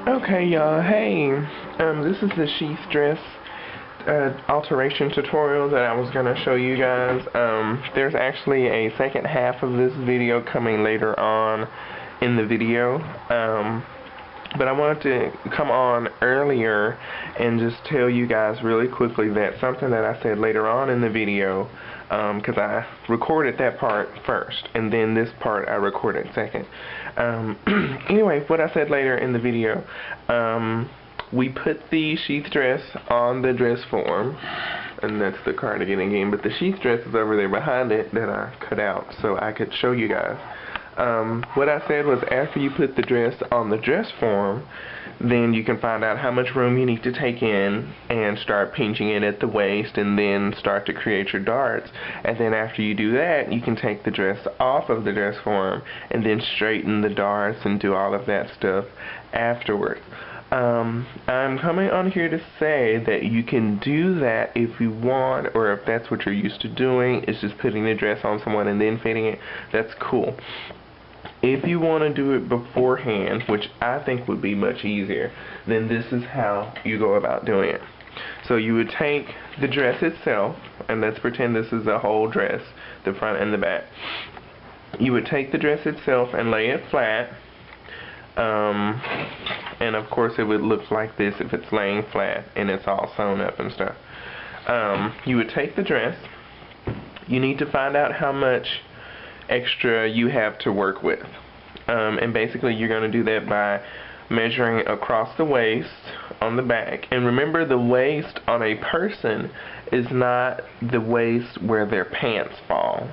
Okay, y'all. Hey, this is the Sheath dress alteration tutorial that I was gonna show you guys. There's actually a second half of this video coming later on in the video. But I wanted to come on earlier and just tell you guys really quickly that something that I said later on in the video, because I recorded that part first, and then this part I recorded second. Anyway, what I said later in the video, we put the sheath dress on the dress form, and that's the cardigan again, but the sheath dress is over there behind it that I cut out so I could show you guys. What I said was after you put the dress on the dress form, then you can find out how much room you need to take in and start pinching it at the waist and then start to create your darts. And then after you do that, you can take the dress off of the dress form and then straighten the darts and do all of that stuff afterwards. I'm coming on here to say that you can do that if you want, or if that's what you're used to doing, is just putting the dress on someone and then fitting it. That's cool. If you want to do it beforehand, which I think would be much easier, then this is how you go about doing it. So you would take the dress itself, and let's pretend this is a whole dress, the front and the back. You would take the dress itself and lay it flat, and of course it would look like this if it's laying flat and it's all sewn up and stuff. You would take the dress. You need to find out how much extra you have to work with, and basically you're going to do that by measuring across the waist on the back. And remember, the waist on a person is not the waist where their pants fall.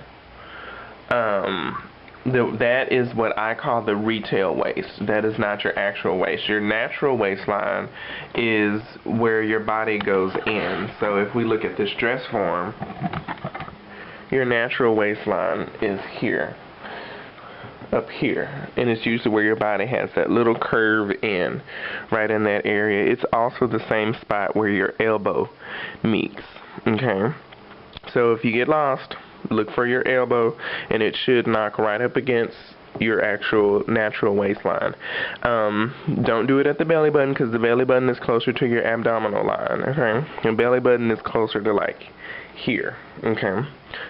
That is what I call the retail waist. That is not your actual waist. Your natural waistline is where your body goes in. So if we look at this dress form, your natural waistline is here, up here, and it's usually where your body has that little curve in, right in that area. It's also the same spot where your elbow meets, okay? So if you get lost, look for your elbow, and it should knock right up against your actual natural waistline. Don't do it at the belly button, because the belly button is closer to your abdominal line, okay? Your belly button is closer to like here, okay?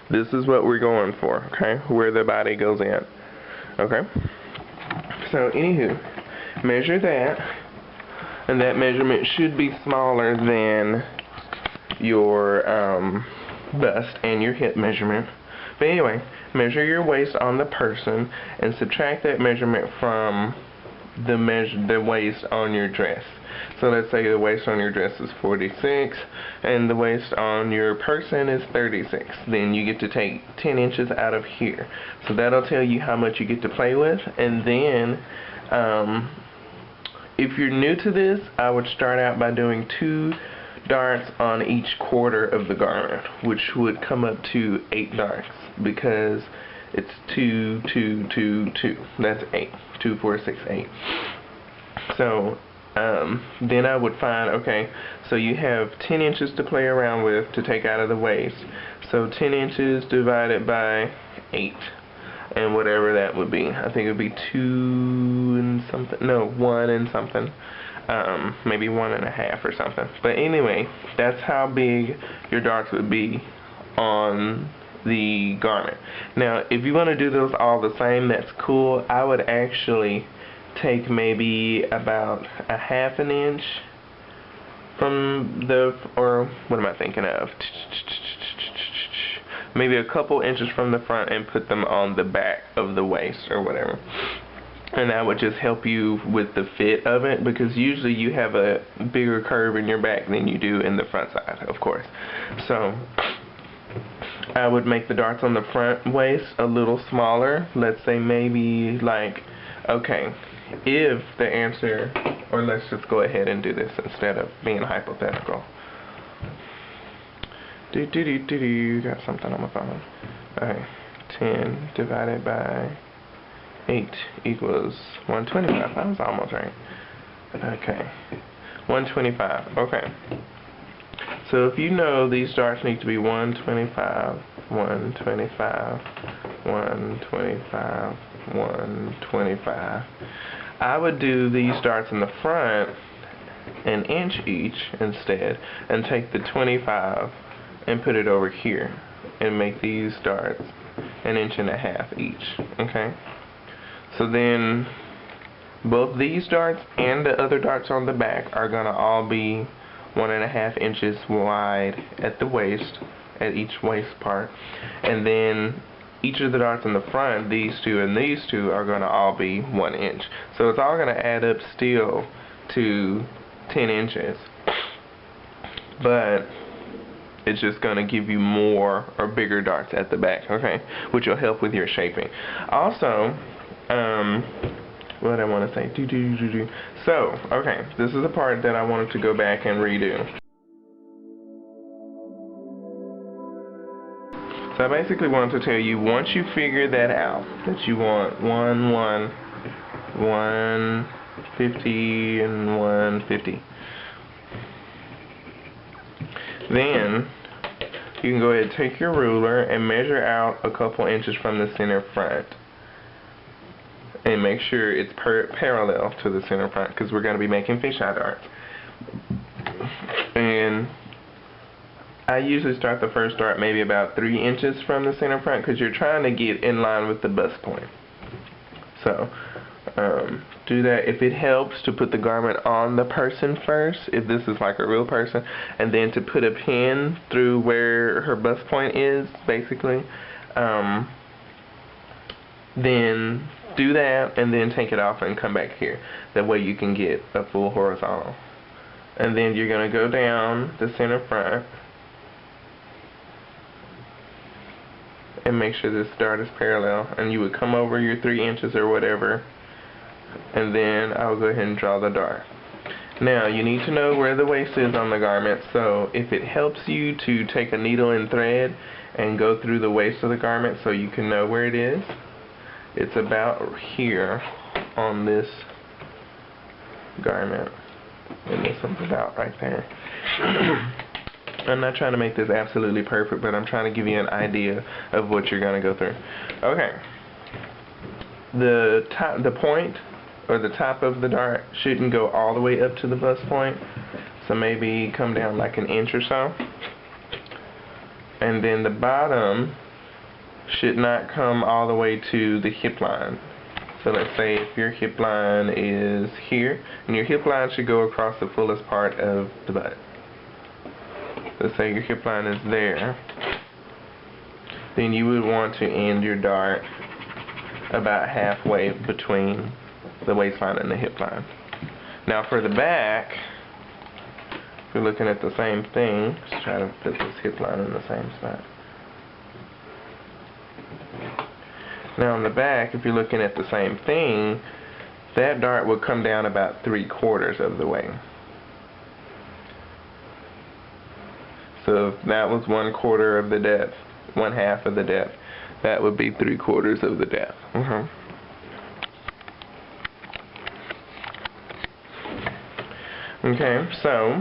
This is what we're going for, okay? Where the body goes in, okay? So anywho, measure that, and that measurement should be smaller than your bust and your hip measurement. But anyway, measure your waist on the person and subtract that measurement from the waist on your dress. So let's say the waist on your dress is 46 and the waist on your person is 36. Then you get to take 10 inches out of here. So that'll tell you how much you get to play with. And then if you're new to this, I would start out by doing 2 darts on each quarter of the garment, which would come up to 8 darts, because it's 2, 2, 2, 2. That's 8. 2, 4, 6, 8. So then I would find, okay, so you have 10 inches to play around with to take out of the waist. So 10 inches divided by 8, and whatever that would be. I think it would be 2 and something. No, 1 and something. Maybe 1.5 or something. But anyway, that's how big your darts would be on the garment. Now, if you want to do those all the same, that's cool. I would actually take maybe about 1/2 inch from the, or what am I thinking of? Maybe a couple inches from the front and put them on the back of the waist or whatever. And that would just help you with the fit of it, because usually you have a bigger curve in your back than you do in the front side, of course. So I would make the darts on the front waist a little smaller. Let's say maybe like, okay, if the answer, or let's just go ahead and do this instead of being hypothetical. Got something on my phone. Alright, 10 divided by 8 equals 125. That was almost right. Okay, 125. Okay. So if you know these darts need to be 125, 125, 125, 125. I would do these darts in the front an inch each instead, and take the 25 and put it over here and make these darts an inch and a half each. Okay, so then both these darts and the other darts on the back are gonna all be 1.5 inches wide at the waist, at each waist part, and then each of the darts in the front, these two and these two, are gonna all be 1 inch. So it's all gonna add up still to 10 inches, but it's just going to give you more or bigger darts at the back, okay, which will help with your shaping. Also, what I want to say, so, okay, this is the part that I wanted to go back and redo. So I basically wanted to tell you, once you figure that out, that you want 150 and 150, then you can go ahead and take your ruler and measure out a couple inches from the center front, and make sure it's parallel to the center front, because we're going to be making fisheye darts. And I usually start the first dart maybe about 3 inches from the center front, because you're trying to get in line with the bust point. So do that. If it helps to put the garment on the person first, if this is like a real person, and then to put a pin through where her bust point is, basically, then do that, and then take it off and come back here. That way you can get a full horizontal. And then you're going to go down the center front and make sure this dart is parallel, and you would come over your 3 inches or whatever, and then I'll go ahead and draw the dart. Now you need to know where the waist is on the garment, so if it helps you to take a needle and thread and go through the waist of the garment so you can know where it is, it's about here on this garment, and this one's about right there. I'm not trying to make this absolutely perfect, but I'm trying to give you an idea of what you're going to go through. Okay, the point or the top of the dart shouldn't go all the way up to the bust point, so maybe come down like an inch or so, and then the bottom should not come all the way to the hip line. So let's say if your hip line is here, and your hip line should go across the fullest part of the butt. Let's say your hip line is there, then you would want to end your dart about halfway between the waistline and the hip line. Now for the back, if we're looking at the same thing, let's try to put this hip line in the same spot. Now on the back, if you're looking at the same thing, that dart will come down about 3/4 of the way. So if that was 1/4 of the depth, 1/2 of the depth, that would be 3/4 of the depth. Okay, so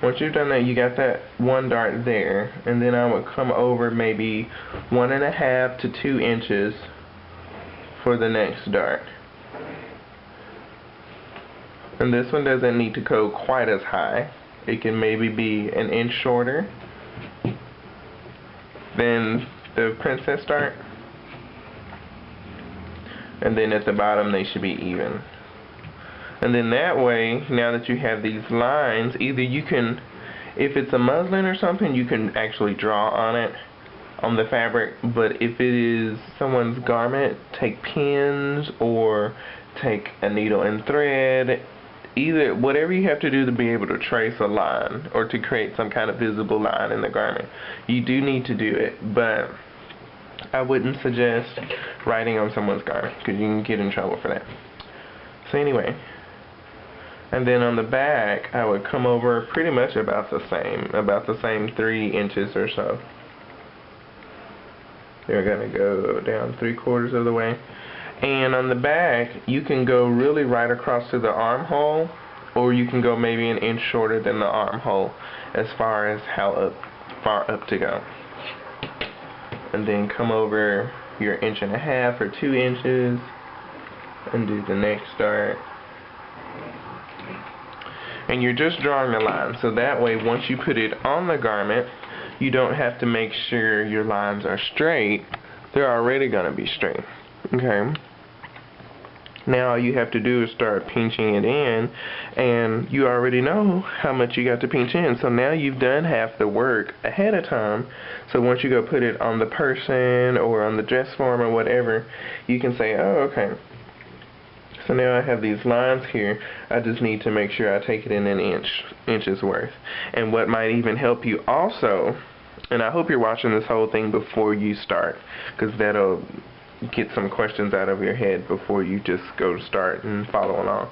once you've done that, you got that one dart there, and then I would come over maybe 1.5 to 2 inches for the next dart. And this one doesn't need to go quite as high. It can maybe be an inch shorter than the princess dart, and then at the bottom they should be even. And then that way, now that you have these lines, either you can, if it's a muslin or something, you can actually draw on it, on the fabric, but if it is someone's garment, take pins or take a needle and thread, either, whatever you have to do to be able to trace a line or to create some kind of visible line in the garment, you do need to do it, but I wouldn't suggest writing on someone's garment because you can get in trouble for that. So anyway, and then on the back I would come over pretty much about the same 3 inches or so. They're gonna go down 3/4 of the way. And on the back, you can go really right across to the armhole, or you can go maybe an inch shorter than the armhole as far as how far up to go. And then come over your 1.5 or 2 inches and do the next dart. And you're just drawing a line, so that way once you put it on the garment, you don't have to make sure your lines are straight. They're already going to be straight. Okay? Now all you have to do is start pinching it in, and you already know how much you got to pinch in. So now you've done half the work ahead of time. So once you go put it on the person or on the dress form or whatever, you can say, oh, okay. So now I have these lines here. I just need to make sure I take it in an inches worth. And what might even help you also, and I hope you're watching this whole thing before you start, because that'll get some questions out of your head before you just go to start and follow along.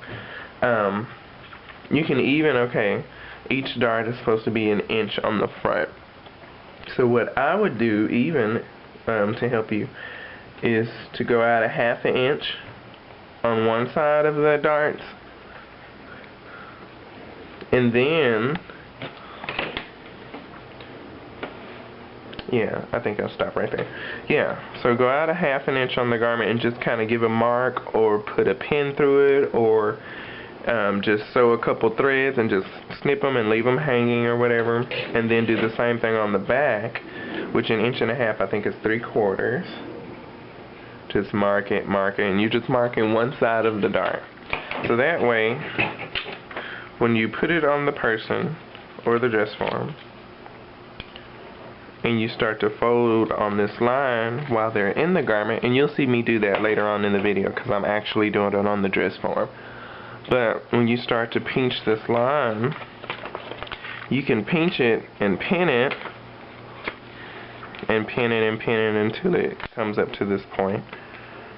You can even, okay, each dart is supposed to be an inch on the front. So what I would do even to help you is to go out a half an inch on one side of the darts, and then, yeah, I think I'll stop right there. Yeah, so go out a half an inch on the garment and just kind of give a mark or put a pin through it, or just sew a couple threads and just snip them and leave them hanging or whatever, and then do the same thing on the back, which an inch and a half I think is 3/4. Just mark it, and you're just marking one side of the dart. So that way, when you put it on the person or the dress form, and you start to fold on this line while they're in the garment, and you'll see me do that later on in the video because I'm actually doing it on the dress form. But when you start to pinch this line, you can pinch it and pin it, and pin it and pin it until it comes up to this point,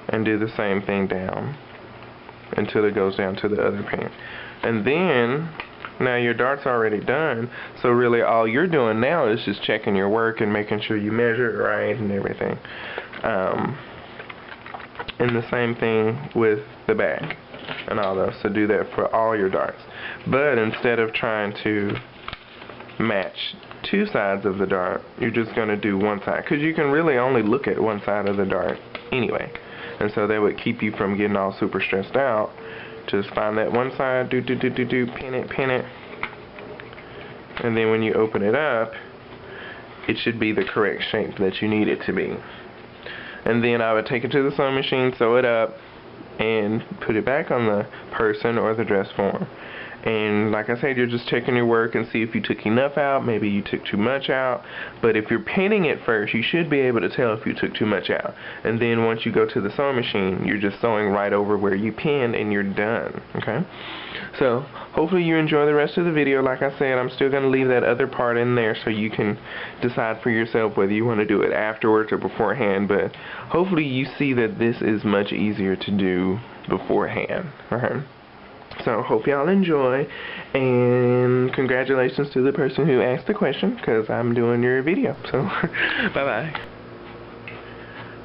and do the same thing down until it goes down to the other pin. And then now your dart's already done, so really all you're doing now is just checking your work and making sure you measure it right and everything. And the same thing with the back and all those, so do that for all your darts. But instead of trying to match two sides of the dart, you're just going to do one side, because you can really only look at one side of the dart anyway, and so that would keep you from getting all super stressed out. Just find that one side, pin it, and then when you open it up, it should be the correct shape that you need it to be. And then I would take it to the sewing machine, sew it up, and put it back on the person or the dress form. And like I said, you're just checking your work and see if you took enough out, maybe you took too much out. But if you're pinning it first, you should be able to tell if you took too much out. And then once you go to the sewing machine, you're just sewing right over where you pinned and you're done. Okay? So hopefully you enjoy the rest of the video. Like I said, I'm still going to leave that other part in there so you can decide for yourself whether you want to do it afterwards or beforehand. But hopefully you see that this is much easier to do beforehand. Alright? So, hope y'all enjoy, and congratulations to the person who asked the question, because I'm doing your video. So, bye-bye.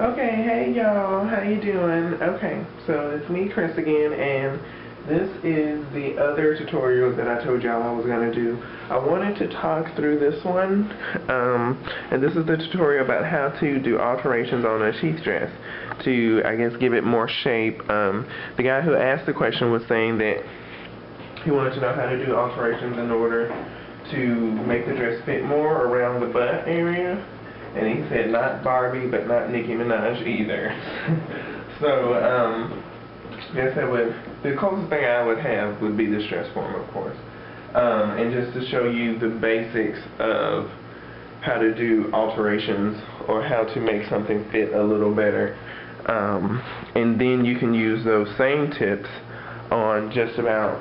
Okay, hey y'all, how you doing? Okay, so it's me, Chris, again, and this is the other tutorial that I told y'all I was going to do. I wanted to talk through this one, and this is the tutorial about how to do alterations on a sheath dress to, I guess, give it more shape. The guy who asked the question was saying that he wanted to know how to do alterations in order to make the dress fit more around the butt area, and he said not Barbie, but not Nicki Minaj either. So, yes, the closest thing I would have would be this dress form, of course. And just to show you the basics of how to do alterations or how to make something fit a little better. And then you can use those same tips on just about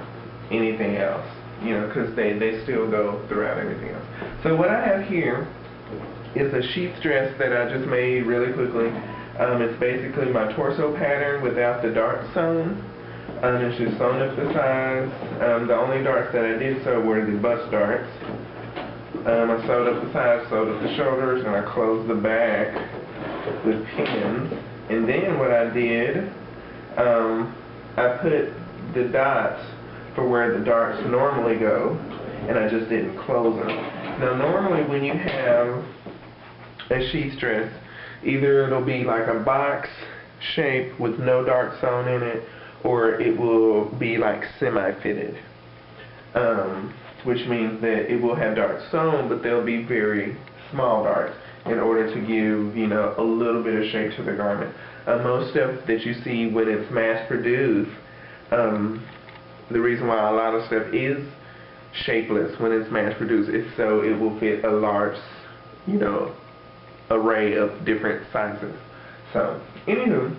anything else, you know, because they still go throughout everything else. So what I have here is a sheath dress that I just made really quickly. It's basically my torso pattern without the darts sewn. It's just sewn up the sides. The only darts that I did sew were the bust darts. I sewed up the sides, sewed up the shoulders, and I closed the back with pins. And then what I did, I put the dots for where the darts normally go, and I just didn't close them. Now normally when you have a sheath dress, either it'll be like a box shape with no dart sewn in it, or it will be like semi-fitted, which means that it will have darts sewn, but they'll be very small darts in order to give, you know, a little bit of shape to the garment. Most stuff that you see when it's mass-produced, the reason why a lot of stuff is shapeless when it's mass-produced is so it will fit a large, you know, array of different sizes. So, anywho,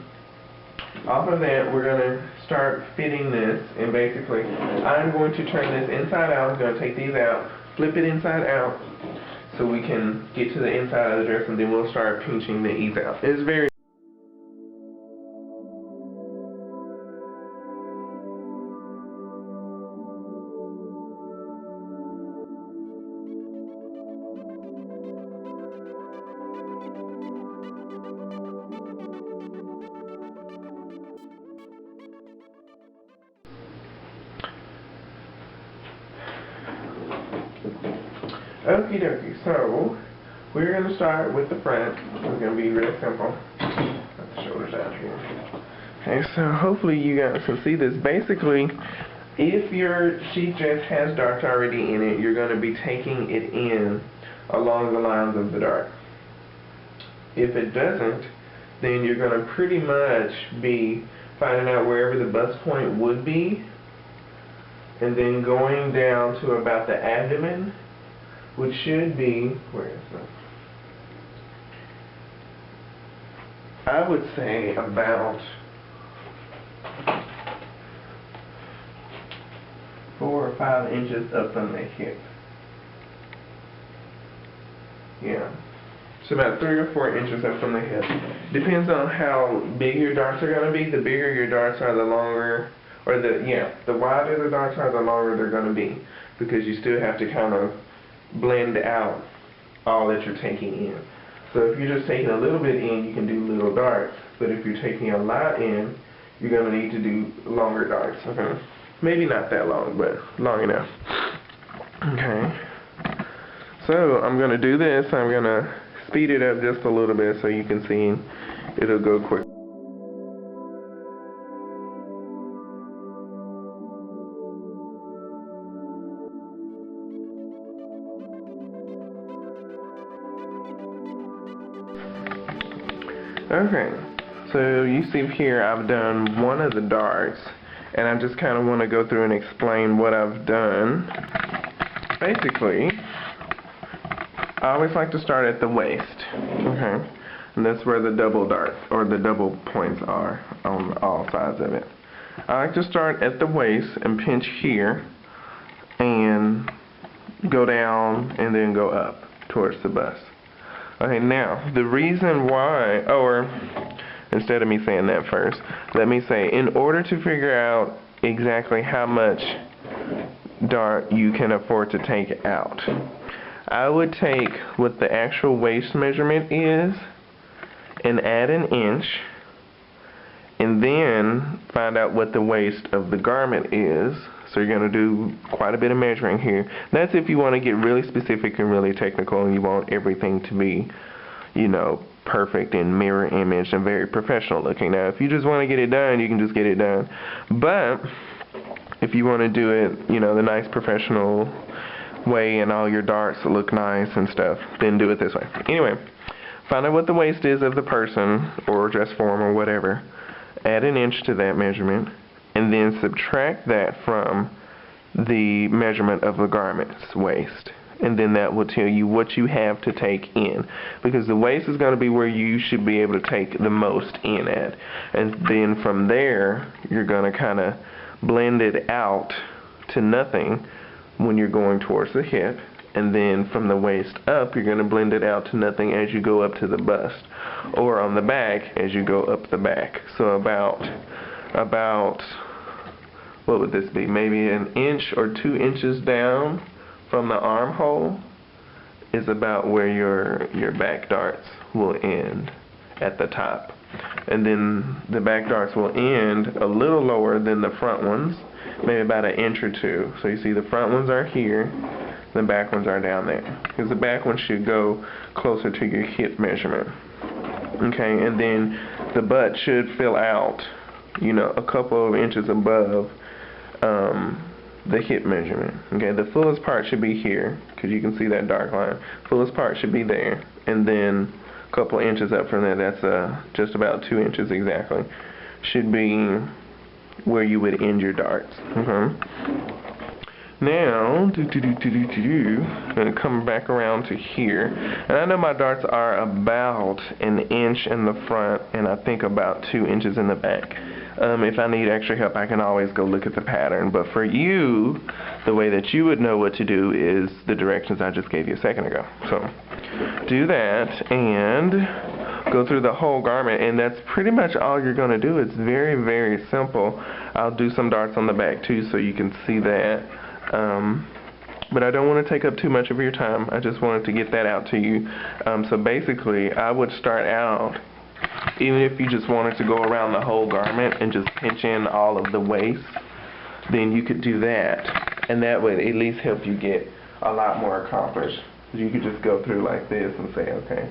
off of that, we're going to start fitting this, and basically, I'm going to turn this inside out. I'm going to take these out, flip it inside out, so we can get to the inside of the dress, and then we'll start pinching the ease out. It's very okie dokie. So we're going to start with the front. It's going to be real simple. Put the shoulders out here. Okay, so hopefully you guys can see this. Basically, if your sheath dress has darts already in it, you're going to be taking it in along the lines of the dart. If it doesn't, then you're going to pretty much be finding out wherever the bust point would be, and then going down to about the abdomen, which should be, where is it? I would say about 4 or 5 inches up from the hip. Yeah. So about 3 or 4 inches up from the hip. Depends on how big your darts are going to be. The bigger your darts are, the longer, or the wider the darts are, the longer they're going to be, because you still have to kind of blend out all that you're taking in. So if you're just taking a little bit in, you can do little darts, but if you're taking a lot in, you're going to need to do longer darts. Okay, maybe not that long, but long enough. Okay, so I'm going to do this. I'm going to speed it up just a little bit so you can see it'll go quick. Okay, so you see here I've done one of the darts, and I just kind of want to go through and explain what I've done. Basically, I always like to start at the waist, okay, and that's where the double darts, or the double points are on all sides of it. I like to start at the waist and pinch here, and go down, and then go up towards the bust. Okay, now, the reason why, or instead of me saying that first, let me say, in order to figure out exactly how much dart you can afford to take out, I would take what the actual waist measurement is and add an inch, and then find out what the waist of the garment is. So you're going to do quite a bit of measuring here. That's if you want to get really specific and really technical and you want everything to be, you know, perfect and mirror image and very professional looking. Now, if you just want to get it done, you can just get it done. But if you want to do it, you know, the nice professional way and all your darts look nice and stuff, then do it this way. Anyway, find out what the waist is of the person or dress form or whatever. Add an inch to that measurement, and then subtract that from the measurement of the garment's waist. And then that will tell you what you have to take in, because the waist is going to be where you should be able to take the most in at. And then from there, you're going to kind of blend it out to nothing when you're going towards the hip. And then from the waist up, you're going to blend it out to nothing as you go up to the bust, or on the back as you go up the back. So about what would this be? Maybe an inch or 2 inches down from the armhole is about where your back darts will end at the top. And then the back darts will end a little lower than the front ones, maybe about an inch or 2. So you see the front ones are here, the back ones are down there, because the back ones should go closer to your hip measurement. Okay, and then the butt should fill out, you know, a couple of inches above the hip measurement. Okay, the fullest part should be here, because you can see that dark line. Fullest part should be there, and then a couple inches up from there, that's just about 2 inches exactly, should be where you would end your darts. Okay. Now, I'm going to come back around to here. And I know my darts are about 1 inch in the front and I think about 2 inches in the back. If I need extra help, I can always go look at the pattern. But for you, the way that you would know what to do is the directions I just gave you a second ago. So, do that and go through the whole garment, and that's pretty much all you're going to do. It's very, very simple. I'll do some darts on the back too so you can see that. But I don't want to take up too much of your time. I just wanted to get that out to you. So basically, I would start out, even if you just wanted to go around the whole garment and just pinch in all of the waist, then you could do that. And that would at least help you get a lot more accomplished. You could just go through like this and say, okay,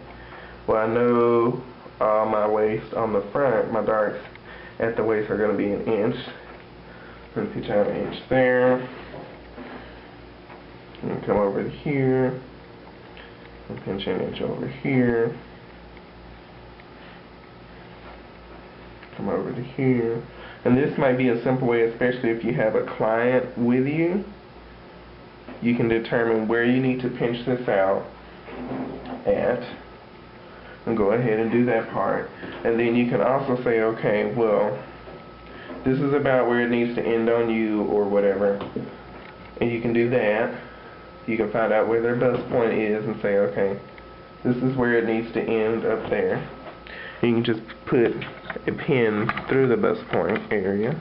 well, I know all my waist on the front, my darts at the waist are going to be 1 inch. I'm going to pitch out 1 inch there. And come over to here, and pinch 1 inch over here, come over to here. And this might be a simple way, especially if you have a client with you. You can determine where you need to pinch this out at, and go ahead and do that part. And then you can also say, okay, well, this is about where it needs to end on you, or whatever. And you can do that. You can find out where their bust point is and say, okay, this is where it needs to end up there. You can just put a pin through the bust point area,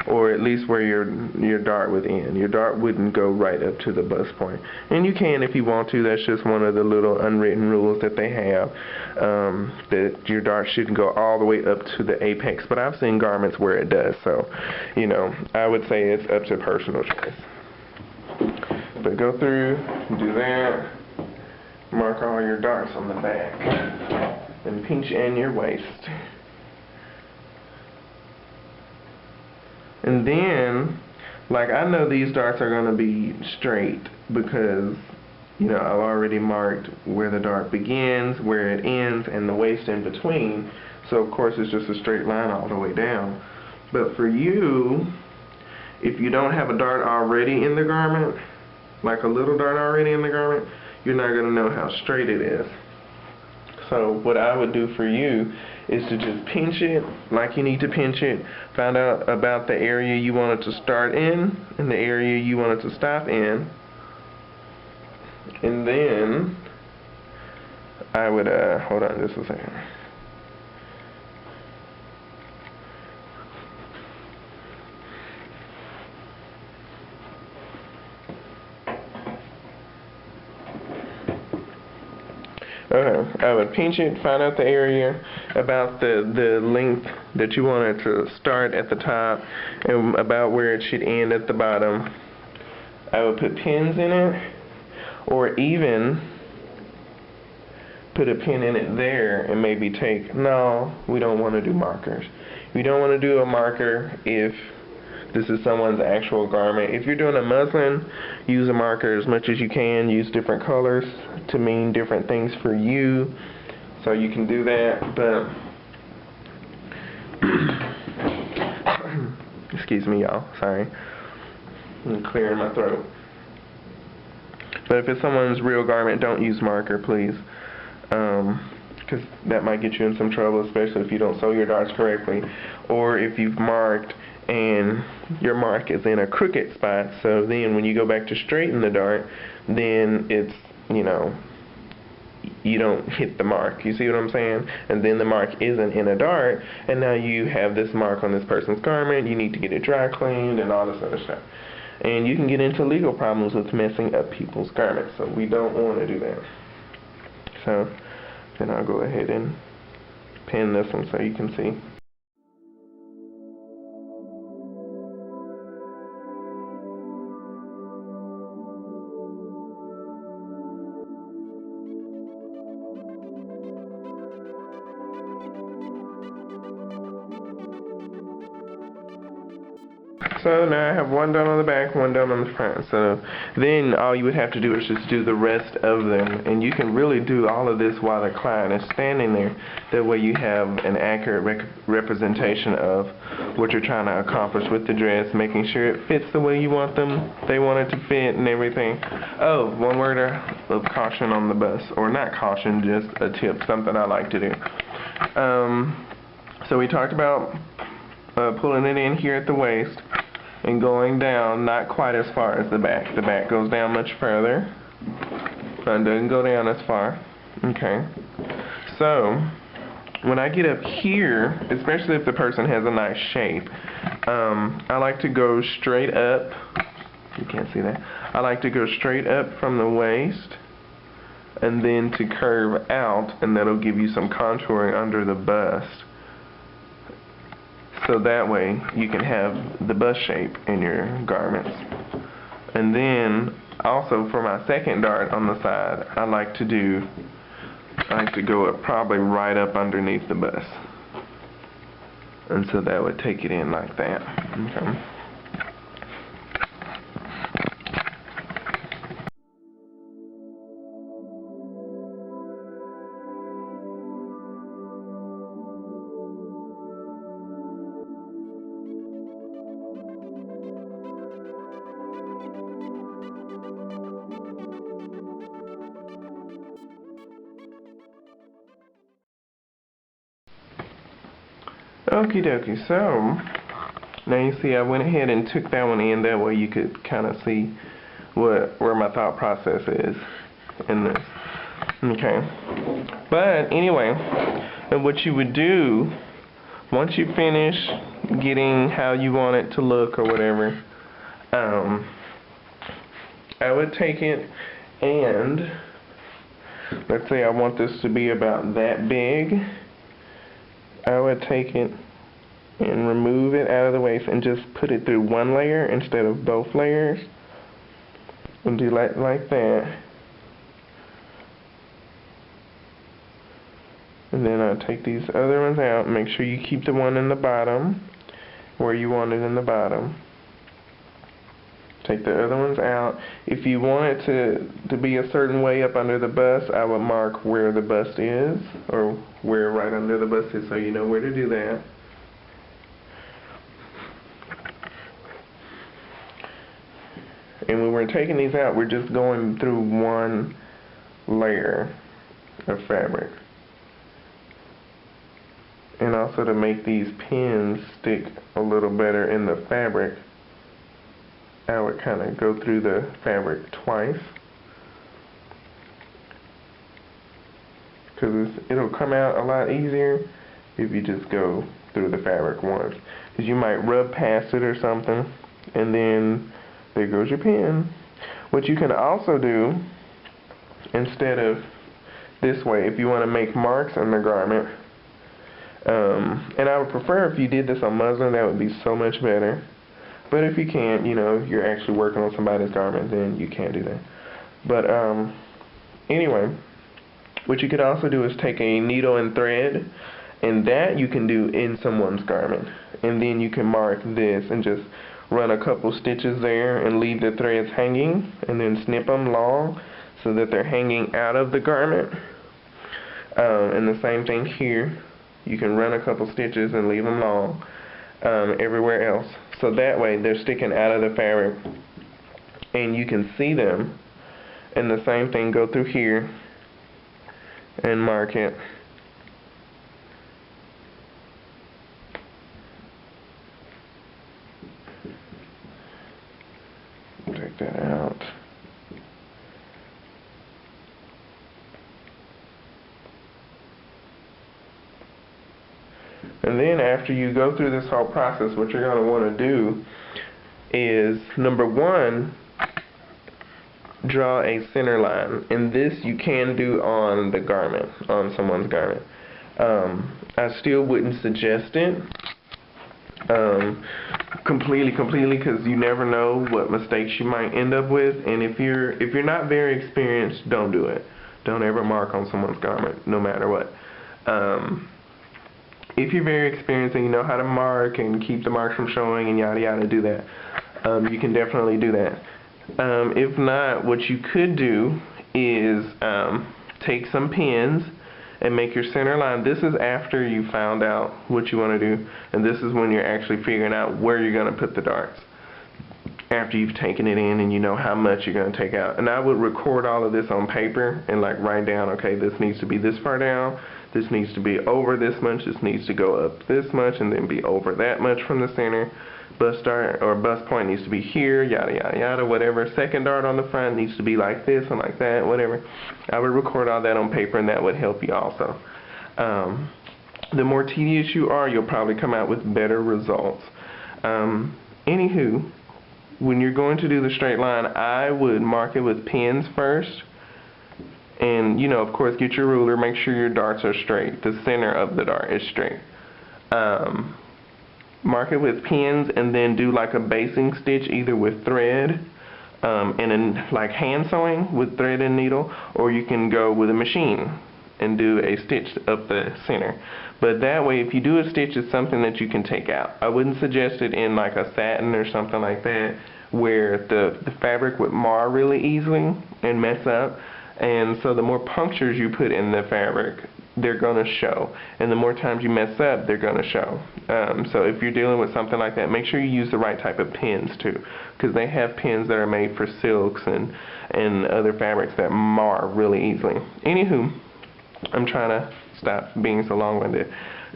or at least where your dart would end. Your dart wouldn't go right up to the bust point. And you can if you want to. That's just one of the little unwritten rules that they have, that your dart shouldn't go all the way up to the apex. But I've seen garments where it does. So, you know, I would say it's up to personal choice. But go through, do that, mark all your darts on the back, and pinch in your waist. And then, like, I know these darts are going to be straight because, you know, I've already marked where the dart begins, where it ends, and the waist in between. So, of course, it's just a straight line all the way down. But for you, if you don't have a dart already in the garment, like a little dart already in the garment, you're not going to know how straight it is. So what I would do for you is to just pinch it like you need to pinch it, find out about the area you want it to start in and the area you want it to stop in, and then I would, hold on just a second. I would pinch it, find out the area about the length that you want it to start at the top and about where it should end at the bottom. I would put pins in it, or even put a pin in it there and maybe take, no, we don't want to do markers. We don't want to do a marker if this is someone's actual garment. If you're doing a muslin, use a marker as much as you can. Use different colors to mean different things for you. So you can do that, but excuse me, y'all. Sorry. I'm clearing my throat. But if it's someone's real garment, don't use marker, please. Because that might get you in some trouble, especially if you don't sew your darts correctly. Or if you've marked and your mark is in a crooked spot, so then when you go back to straighten the dart, then it's, you know, you don't hit the mark. You see what I'm saying? And then the mark isn't in a dart, and now you have this mark on this person's garment. You need to get it dry cleaned and all this other stuff. And you can get into legal problems with messing up people's garments, so we don't want to do that. So then I'll go ahead and pin this one so you can see. So now I have one done on the back, one done on the front. So then all you would have to do is just do the rest of them. And you can really do all of this while the client is standing there. That way you have an accurate representation of what you're trying to accomplish with the dress, making sure it fits the way you want they want it to fit and everything. Oh, one word of caution on the bust. Or not caution, just a tip, something I like to do. So we talked about pulling it in here at the waist and going down not quite as far as the back. The back goes down much further. Front doesn't go down as far. Okay. So when I get up here, especially if the person has a nice shape, I like to go straight up. You can't see that. I like to go straight up from the waist and then to curve out, and that'll give you some contouring under the bust. So that way you can have the bust shape in your garments. And then also for my second dart on the side, I like to go up probably right up underneath the bust. And so that would take it in like that. Okay. Okie dokie, so now you see I went ahead and took that one in, that way you could kind of see where my thought process is in this. Okay, but anyway, and what you would do once you finish getting how you want it to look or whatever, I would take it and let's say I want this to be about that big. I would take it and remove it out of the waist and just put it through one layer instead of both layers. And do like that. And then I'll take these other ones out. Make sure you keep the one in the bottom where you want it in the bottom. Take the other ones out. If you want it to be a certain way up under the bust, I would mark where the bust is, or where right under the bust is, so you know where to do that. And when we're taking these out, we're just going through one layer of fabric. And also to make these pins stick a little better in the fabric, I would kind of go through the fabric twice, because it'll come out a lot easier if you just go through the fabric once. Because you might rub past it or something, and then there goes your pin. What you can also do, instead of this way, if you want to make marks on the garment, and I would prefer if you did this on muslin, that would be so much better. But if you can't, you know, if you're actually working on somebody's garment, then you can't do that. But anyway, what you could also do is take a needle and thread, and that you can do in someone's garment. And then you can mark this and just run a couple stitches there and leave the threads hanging, and then snip them long so that they're hanging out of the garment. And the same thing here. You can run a couple stitches and leave them long everywhere else. So that way they're sticking out of the fabric and you can see them. And the same thing, go through here and mark it. Take that out. And then after you go through this whole process, what you're going to want to do is, number one, draw a center line. And this you can do on the garment, on someone's garment. I still wouldn't suggest it completely, because you never know what mistakes you might end up with. And if you're not very experienced, don't do it. Don't ever mark on someone's garment, no matter what. if you're very experienced and you know how to mark and keep the marks from showing and yada yada, do that. You can definitely do that. If not, what you could do is take some pins and make your center line. This is after you found out what you want to do, and this is when you're actually figuring out where you're going to put the darts. After you've taken it in and you know how much you're going to take out. And I would record all of this on paper and like write down, okay, this needs to be this far down, this needs to be over this much, this needs to go up this much, and then be over that much from the center. Bust dart or bust point needs to be here, yada yada yada, whatever. Second dart on the front needs to be like this and like that, whatever. I would record all that on paper, and that would help you also. The more tedious you are, you'll probably come out with better results. Anywho, when you're going to do the straight line, I would mark it with pins first. And, you know, of course, get your ruler, make sure your darts are straight. The center of the dart is straight. Mark it with pins and then do like a basing stitch either with thread and then like hand sewing with thread and needle, or you can go with a machine and do a stitch up the center. But that way, if you do a stitch, it's something that you can take out. I wouldn't suggest it in like a satin or something like that, where the fabric would mar really easily and mess up. And so the more punctures you put in the fabric, they're going to show. And the more times you mess up, they're going to show. So if you're dealing with something like that, make sure you use the right type of pins too, because they have pins that are made for silks and other fabrics that mar really easily. Anywho, I'm trying to stop being so long-winded.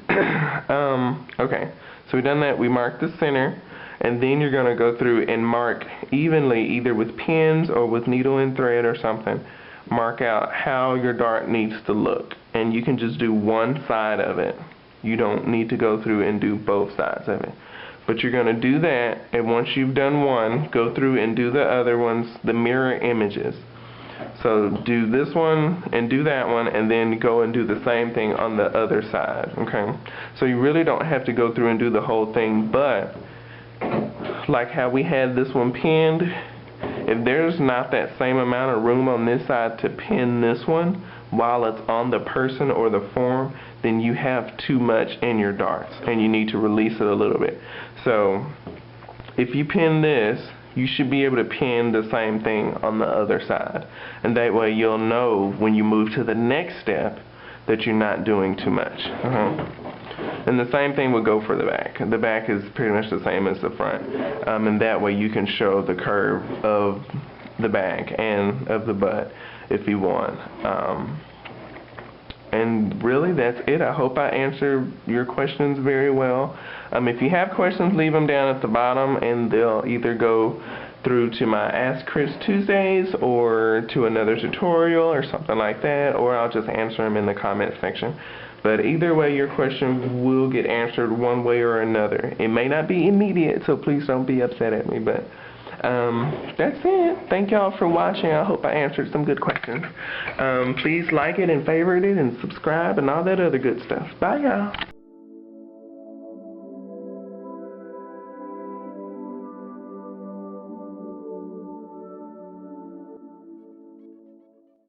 Okay, so we've done that. We marked the center, and then you're going to go through and mark evenly, either with pins or with needle and thread or something. Mark out how your dart needs to look, and you can just do one side of it. You don't need to go through and do both sides of it. But you're going to do that, and once you've done one, go through and do the other ones, the mirror images. So do this one and do that one, and then go and do the same thing on the other side, okay? So you really don't have to go through and do the whole thing, but like how we had this one pinned, if there's not that same amount of room on this side to pin this one while it's on the person or the form, then you have too much in your darts and you need to release it a little bit. So if you pin this, you should be able to pin the same thing on the other side, and that way you'll know when you move to the next step that you're not doing too much. And the same thing would go for the back. The back is pretty much the same as the front, and that way you can show the curve of the back and of the butt if you want. And really, that's it. I hope I answered your questions very well. If you have questions, leave them down at the bottom, and they'll either go through to my Ask Chris Tuesdays or to another tutorial or something like that, or I'll just answer them in the comment section. But either way, your question will get answered one way or another. It may not be immediate, so please don't be upset at me, but that's it. Thank y'all for watching. I hope I answered some good questions. Please like it and favorite it and subscribe and all that other good stuff. Bye, y'all.